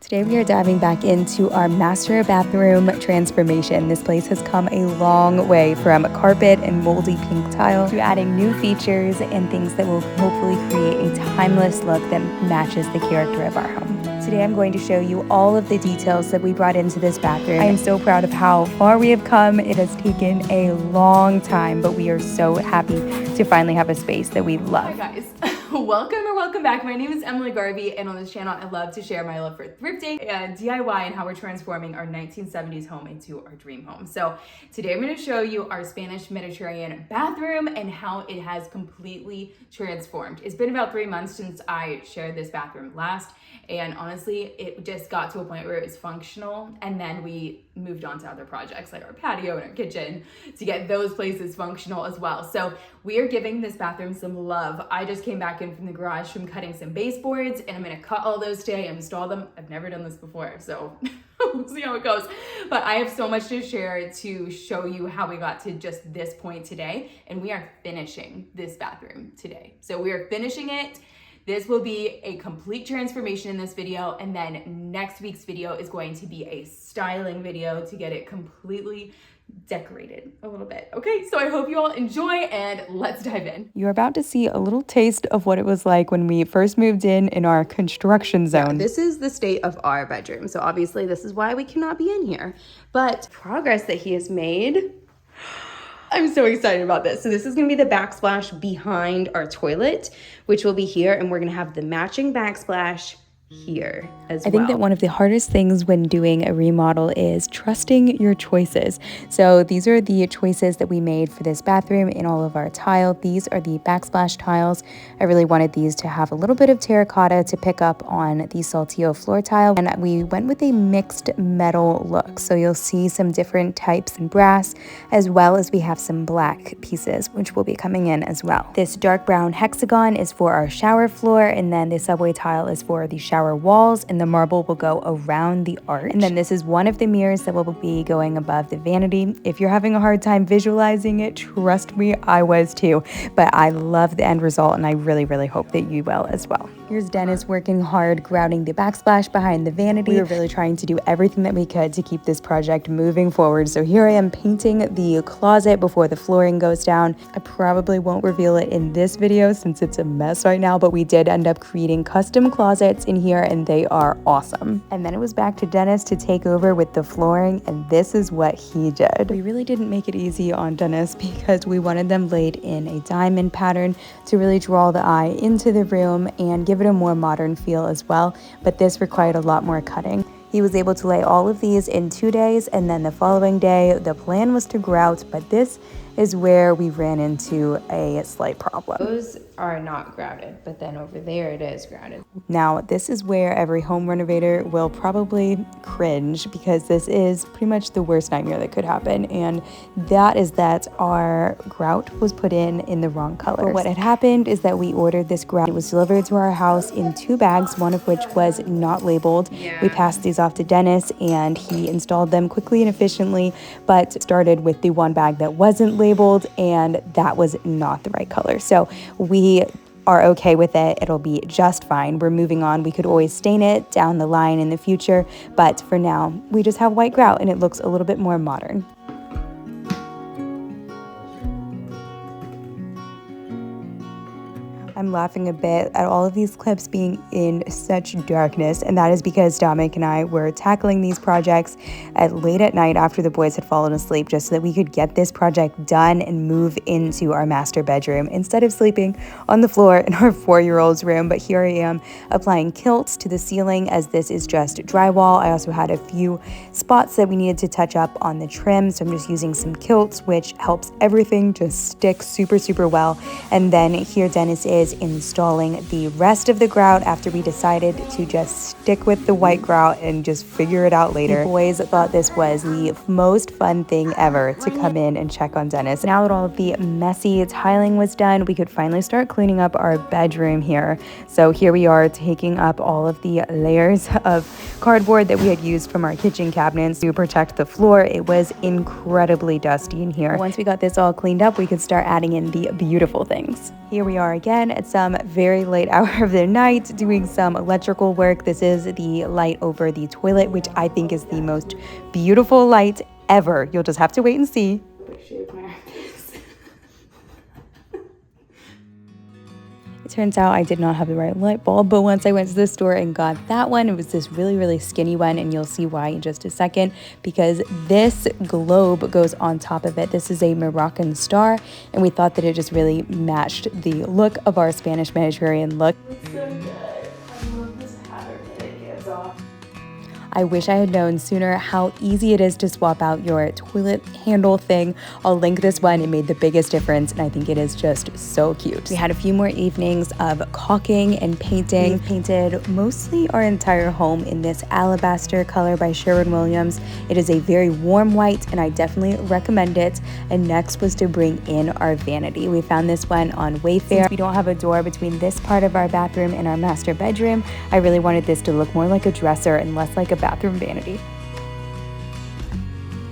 Today we are diving back into our master bathroom transformation. This place has come a long way from carpet and moldy pink tile to adding new features and things that will hopefully create a timeless look that matches the character of our home. Today I'm going to show you all of the details that we brought into this bathroom. I am so proud of how far we have come. It has taken a long time, but we are so happy to finally have a space that we love. Hi guys. Welcome back. My name is Emily Garvey, and on this channel I love to share my love for thrifting and DIY and how we're transforming our 1970s home into our dream home. So today I'm going to show you our Spanish Mediterranean bathroom and how it has completely transformed. It's been about 3 months since I shared this bathroom last, and honestly it just got to a point where it was functional, and then we moved on to other projects like our patio and our kitchen to get those places functional as well. So we are giving this bathroom some love. I just came back in from the garage from cutting some baseboards, and I'm gonna cut all those today and install them. I've never done this before, so we'll see how it goes. But I have so much to share to show you how we got to just this point today, and we are finishing this bathroom today. So we are finishing it. This will be a complete transformation in this video, and then next week's video is going to be a styling video to get it completely decorated a little bit. Okay, so I hope you all enjoy, and let's dive in. You're about to see a little taste of what it was like when we first moved in our construction zone. Yeah, this is the state of our bedroom, so obviously this is why we cannot be in here. But progress that he has made, I'm so excited about this. So this is gonna be the backsplash behind our toilet, which will be here, and we're gonna have the matching backsplash here as well. I think that one of the hardest things when doing a remodel is trusting your choices. So these are the choices that we made for this bathroom in all of our tile. These are the backsplash tiles. I really wanted these to have a little bit of terracotta to pick up on the Saltillo floor tile, and we went with a mixed metal look. So you'll see some different types in brass, as well as we have some black pieces which will be coming in as well. This dark brown hexagon is for our shower floor, and then the subway tile is for the shower walls, and the marble will go around the arch. And then this is one of the mirrors that will be going above the vanity. If you're having a hard time visualizing it, trust me, I was too, but I love the end result, and I really hope that you will as well. Here's Dennis working hard grouting the backsplash behind the vanity. We were really trying to do everything that we could to keep this project moving forward. So here I am painting the closet before the flooring goes down. I probably won't reveal it in this video since it's a mess right now, but we did end up creating custom closets in here, and they are awesome. And then it was back to Dennis to take over with the flooring, and this is what he did. We really didn't make it easy on Dennis because we wanted them laid in a diamond pattern to really draw the eye into the room and give it a more modern feel as well, but this required a lot more cutting. He was able to lay all of these in 2 days, and then the following day the plan was to grout, but this is where we ran into a slight problem. Those are not grouted, but then over there it is grouted. Now, this is where every home renovator will probably cringe, because this is pretty much the worst nightmare that could happen, and that is that our grout was put in the wrong color. But what had happened is that we ordered this grout. It was delivered to our house in 2 bags, one of which was not labeled. Yeah. We passed these off to Dennis, and he installed them quickly and efficiently, but started with the 1 bag that wasn't labeled, and that was not the right color. So we are okay with it. It'll be just fine. We're moving on. We could always stain it down the line in the future, but for now we just have white grout, and it looks a little bit more modern. I'm laughing a bit at all of these clips being in such darkness, and that is because Dominic and I were tackling these projects late at night after the boys had fallen asleep, just so that we could get this project done and move into our master bedroom instead of sleeping on the floor in our 4-year-old's room. But here I am applying kilts to the ceiling, as this is just drywall. I also had a few spots that we needed to touch up on the trim, so I'm just using some kilts, which helps everything just stick super well. And then here Dennis is installing the rest of the grout after we decided to just stick with the white grout and just figure it out later. The boys thought this was the most fun thing ever to come in and check on Dennis. Now that all of the messy tiling was done, we could finally start cleaning up our bedroom here. So here we are taking up all of the layers of cardboard that we had used from our kitchen cabinets to protect the floor. It was incredibly dusty in here. Once we got this all cleaned up, we could start adding in the beautiful things. Here we are again at some very late hour of the night doing some electrical work. This is the light over the toilet, which I think is the most beautiful light ever. You'll just have to wait and see. It turns out I did not have the right light bulb, but once I went to the store and got that one, it was this really, really skinny one, and you'll see why in just a second, because this globe goes on top of it. This is a Moroccan star, and we thought that it just really matched the look of our Spanish Mediterranean look. It's so good. I love this pattern that it gives off. I wish I had known sooner how easy it is to swap out your toilet handle thing. I'll link this one. It made the biggest difference, and I think it is just so cute. We had a few more evenings of caulking and painting. We painted mostly our entire home in this alabaster color by Sherwin-Williams. It is a very warm white, and I definitely recommend it. And next was to bring in our vanity. We found this one on Wayfair. Since we don't have a door between this part of our bathroom and our master bedroom, I really wanted this to look more like a dresser and less like a bathroom vanity.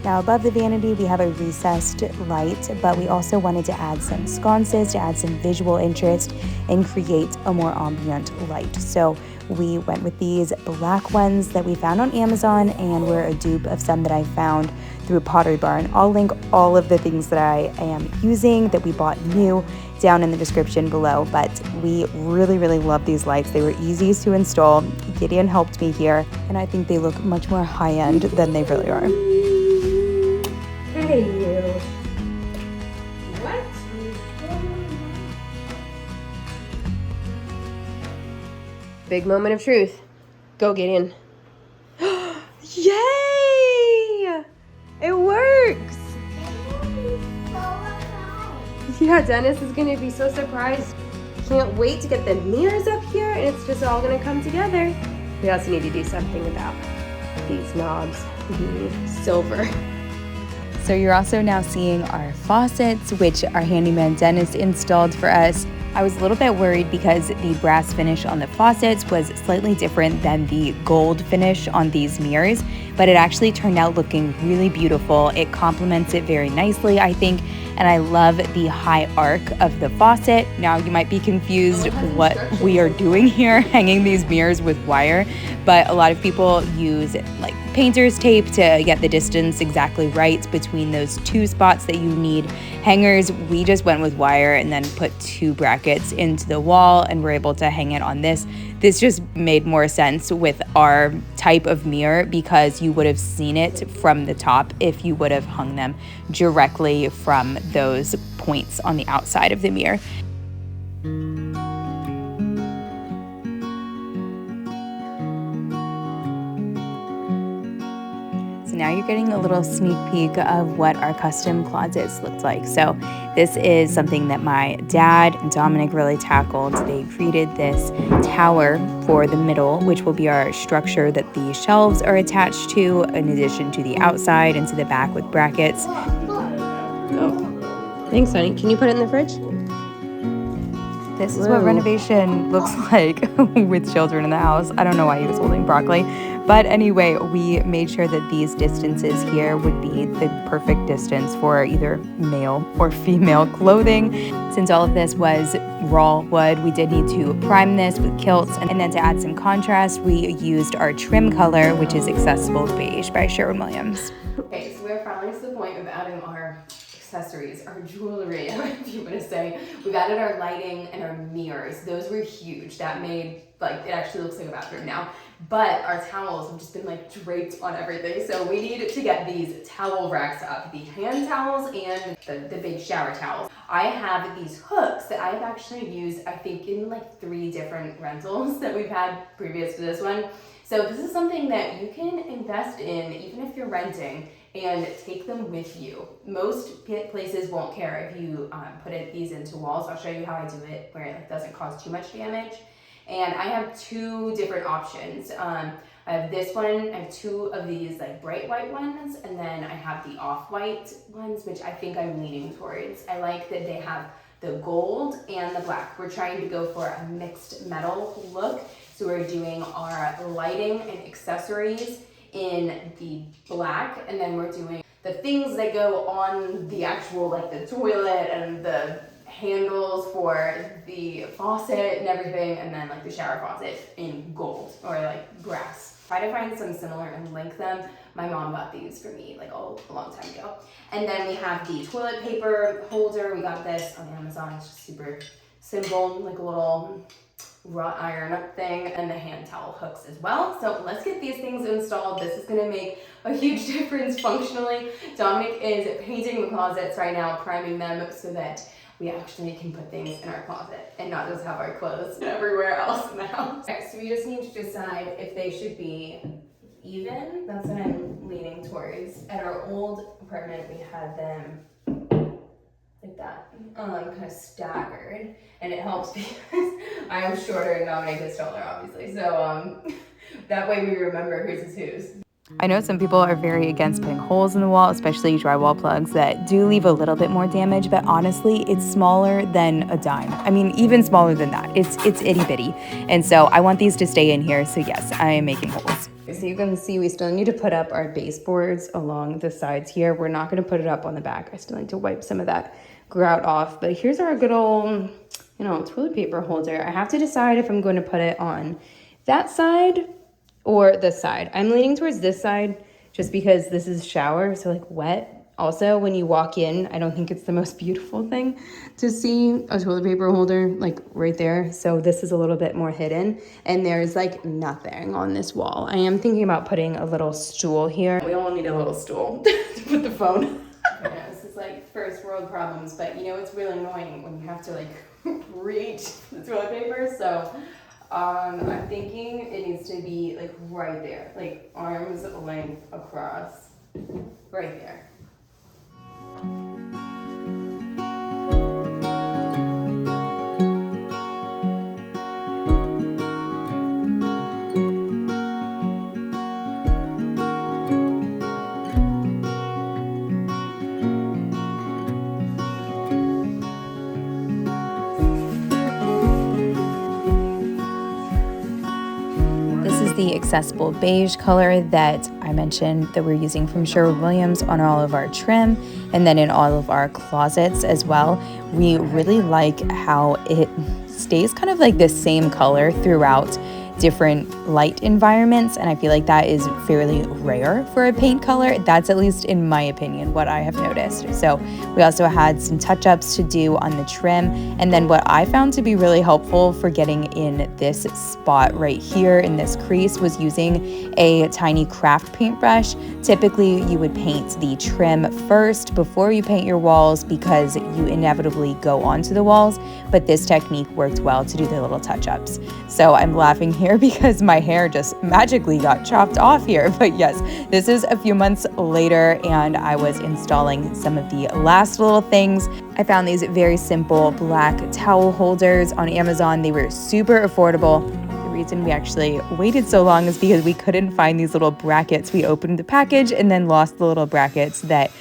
Now above the vanity we have a recessed light, but we also wanted to add some sconces to add some visual interest and create a more ambient light. So we went with these black ones that we found on Amazon and were a dupe of some that I found through Pottery Barn. I'll link all of the things that I am using that we bought new down in the description below, but we really, really love these lights. They were easy to install. Gideon helped me here, and I think they look much more high-end than they really are. Hey, you. What? Big moment of truth. Go, Gideon. Yay! It works! Yeah, Dennis is gonna be so surprised. Can't wait to get the mirrors up here, and it's just all gonna come together. We also need to do something about these knobs being silver. So you're also now seeing our faucets, which our handyman Dennis installed for us. I was a little bit worried because the brass finish on the faucets was slightly different than the gold finish on these mirrors, but it actually turned out looking really beautiful. It complements it very nicely, I think, and I love the high arc of the faucet. Now you might be confused what we are doing here, hanging these mirrors with wire, but a lot of people use like painter's tape to get the distance exactly right between those two spots that you need hangers. We just went with wire and then put two brackets into the wall and we're able to hang it on this. This just made more sense with our type of mirror because you would have seen it from the top if you would have hung them directly from those points on the outside of the mirror. So now you're getting a little sneak peek of what our custom closets looked like. So this is something that my dad and Dominic really tackled. They created this tower for the middle, which will be our structure that the shelves are attached to, in addition to the outside and to the back with brackets. Oh, thanks, honey. Can you put it in the fridge? This is what renovation looks like with children in the house. I don't know why he was holding broccoli. But anyway, we made sure that these distances here would be the perfect distance for either male or female clothing. Since all of this was raw wood, we did need to prime this with kilts. And then to add some contrast, we used our trim color, which is Accessible Beige by Sherwin-Williams. Okay, so we're finally to the point of adding our accessories, our jewelry, if you want to say. We've added our lighting and our mirrors. Those were huge. That made, like, it actually looks like a bathroom now. But our towels have just been like draped on everything. So we need to get these towel racks up, the hand towels and the big shower towels. I have these hooks that I've actually used, I think, in like 3 different rentals that we've had previous to this one. So this is something that you can invest in even if you're renting and take them with you. Most places won't care if you put these into walls. I'll show you how I do it where it doesn't cause too much damage. And I have 2 different options. I have this one, I have 2 of these like bright white ones, and then I have the off-white ones, which I think I'm leaning towards. I like that they have the gold and the black. We're trying to go for a mixed metal look. So we're doing our lighting and accessories in the black, and then we're doing the things that go on the actual, like the toilet and the handles for the faucet and everything, and then like the shower faucet in gold or like brass. Try to find some similar and link them. My mom got these for me like a long time ago. And then we have the toilet paper holder. We got this on Amazon. It's just super simple, like a little wrought iron thing, and the hand towel hooks as well. So let's get these things installed. This is gonna make a huge difference functionally. Dominic is painting the closets right now, priming them so that we actually can put things in our closet and not just have our clothes everywhere else in the house. Okay, so we just need to decide if they should be even. That's what I'm leaning towards. At our old apartment, we had them like that, kind of staggered, and it helps because I am shorter and Dominic is taller, obviously. So that way we remember whose is whose. I know some people are very against putting holes in the wall, especially drywall plugs that do leave a little bit more damage, but honestly, it's smaller than a dime. I mean, even smaller than that. It's itty bitty. And so I want these to stay in here. So yes, I am making holes. So you can see we still need to put up our baseboards along the sides here. We're not going to put it up on the back. I still need to wipe some of that grout off. But here's our good old, toilet paper holder. I have to decide if I'm going to put it on that side or this side. I'm leaning towards this side just because this is shower, so like wet. Also, when you walk in, I don't think it's the most beautiful thing to see a toilet paper holder like right there. So this is a little bit more hidden, and there's like nothing on this wall. I am thinking about putting a little stool here. We all need a little stool to put the phone. Yeah, this is like first world problems, but it's really annoying when you have to like reach the toilet paper. So I'm thinking it needs to be like right there, like arms length across, right there. The accessible beige color that I mentioned that we're using from Sherwin-Williams on all of our trim and then in all of our closets as well. We really like how it stays kind of like the same color throughout different light environments, and I feel like that is fairly rare for a paint color. That's, at least in my opinion, what I have noticed. So we also had some touch-ups to do on the trim, and then what I found to be really helpful for getting in this spot right here in this crease was using a tiny craft paintbrush. Typically you would paint the trim first before you paint your walls because you inevitably go onto the walls, but this technique worked well to do the little touch-ups. So I'm laughing here because my hair just magically got chopped off here. But yes, this is a few months later and I was installing some of the last little things. I found these very simple black towel holders on Amazon. They were super affordable. The reason we actually waited so long is because we couldn't find these little brackets. We opened the package and then lost the little brackets that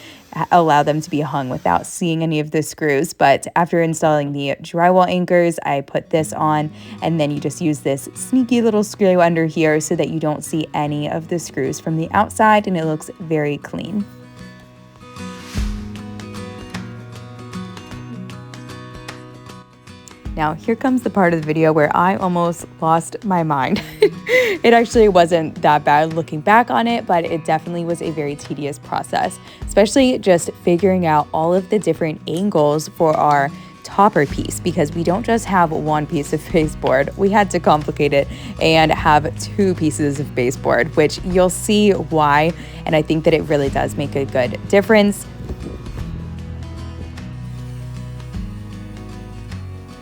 allow them to be hung without seeing any of the screws. But after installing the drywall anchors, I put this on, and then you just use this sneaky little screw under here so that you don't see any of the screws from the outside, and it looks very clean. Now, here comes the part of the video where I almost lost my mind. It actually wasn't that bad looking back on it, but it definitely was a very tedious process, especially just figuring out all of the different angles for our topper piece, because we don't just have one piece of baseboard. We had to complicate it and have two pieces of baseboard, which you'll see why, and I think that it really does make a good difference.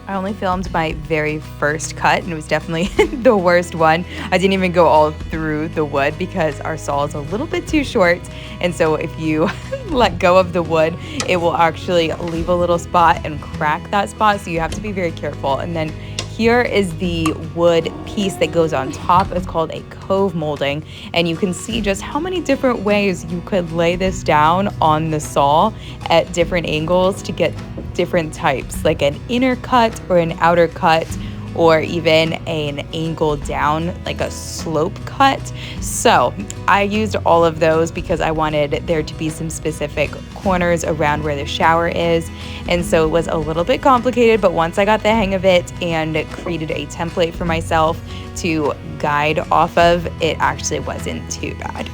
I only filmed my very first cut, and it was definitely the worst one. I didn't even go all through the wood because our saw is a little bit too short, and so if you let go of the wood, it will actually leave a little spot and crack that spot, so you have to be very careful. And then here is the wood piece that goes on top. It's called a cove molding, and you can see just how many different ways you could lay this down on the saw at different angles to get different types, like an inner cut or an outer cut, or even an angle down, like a slope cut. So I used all of those because I wanted there to be some specific corners around where the shower is. And so it was a little bit complicated, but once I got the hang of it and created a template for myself to guide off of, it actually wasn't too bad.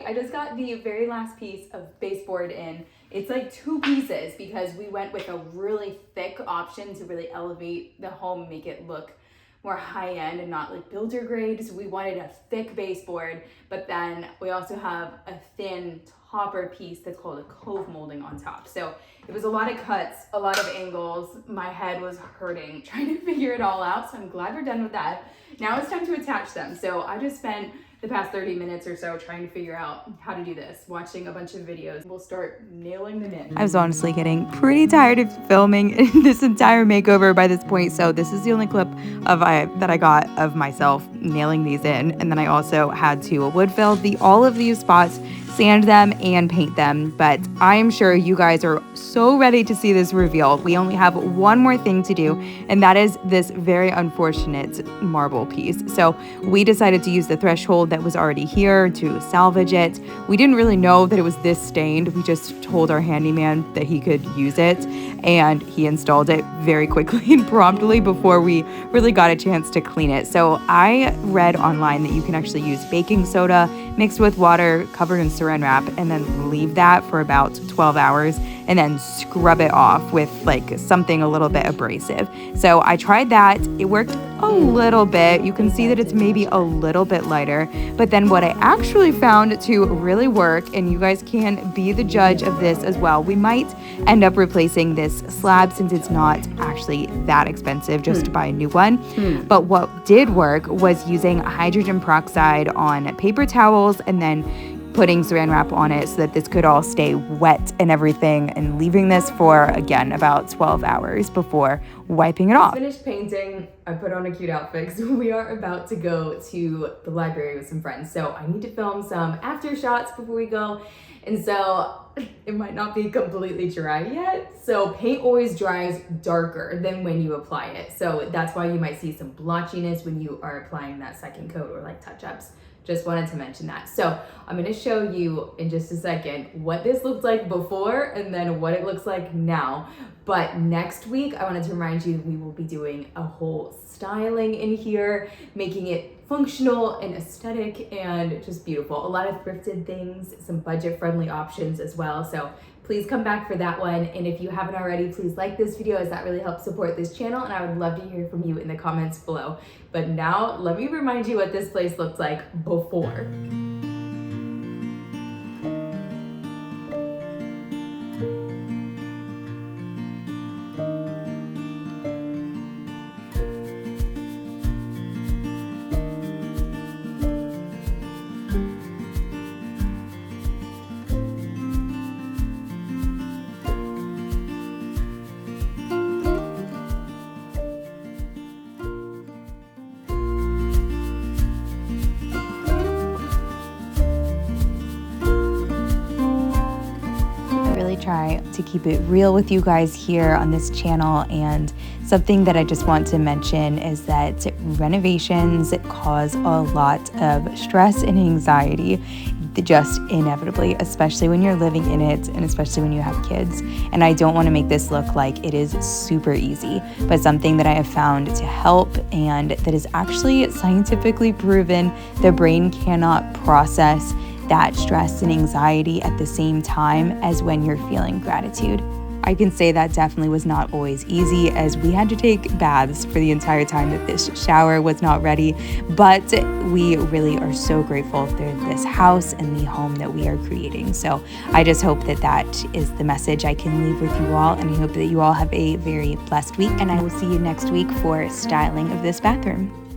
I just got the very last piece of baseboard in. It's like 2 pieces because we went with a really thick option to really elevate the home, make it look more high end and not like builder grade. So we wanted a thick baseboard, but then we also have a thin topper piece that's called a cove molding on top. So it was a lot of cuts, a lot of angles. My head was hurting trying to figure it all out. So I'm glad we're done with that. Now it's time to attach them. So I just spent the past 30 minutes or so trying to figure out how to do this, watching a bunch of videos. We'll start nailing them in. I was honestly getting pretty tired of filming this entire makeover by this point, so this is the only clip that I got of myself nailing these in. And then I also had to wood fill all of these spots, sand them, and paint them. But I'm sure you guys are so ready to see this reveal. We only have one more thing to do, and that is this very unfortunate marble piece. So we decided to use the threshold that was already here to salvage it. We didn't really know that it was this stained. We just told our handyman that he could use it, and he installed it very quickly and promptly before we really got a chance to clean it. So I read online that you can actually use baking soda mixed with water, covered in saran wrap, and then leave that for about 12 hours and then scrub it off with like something a little bit abrasive. So I tried that. It worked a little bit. You can see that it's maybe a little bit lighter. But then what I actually found to really work, and you guys can be the judge of this as well, we might end up replacing this slab since it's not actually that expensive just to buy a new one. But what did work was using hydrogen peroxide on paper towels and then putting saran wrap on it so that this could all stay wet and everything, and leaving this for, again, about 12 hours before wiping it off. Finished painting. I put on a cute outfit because we are about to go to the library with some friends. So I need to film some after shots before we go. And so it might not be completely dry yet. So paint always dries darker than when you apply it. So that's why you might see some blotchiness when you are applying that second coat or like touch-ups. Just wanted to mention that. So I'm going to show you in just a second what this looked like before and then what it looks like now. But next week, I wanted to remind you that we will be doing a whole styling in here, making it functional and aesthetic and just beautiful. A lot of thrifted things, some budget-friendly options as well. So please come back for that one. And if you haven't already, please like this video as that really helps support this channel. And I would love to hear from you in the comments below. But now let me remind you what this place looked like before. Try to keep it real with you guys here on this channel, and something that I just want to mention is that renovations cause a lot of stress and anxiety, just inevitably, especially when you're living in it and especially when you have kids. And I don't want to make this look like it is super easy, but something that I have found to help and that is actually scientifically proven. The brain cannot process that stress and anxiety at the same time as when you're feeling gratitude. I can say that definitely was not always easy, as we had to take baths for the entire time that this shower was not ready, but we really are so grateful for this house and the home that we are creating. So I just hope that that is the message I can leave with you all, and I hope that you all have a very blessed week, and I will see you next week for styling of this bathroom.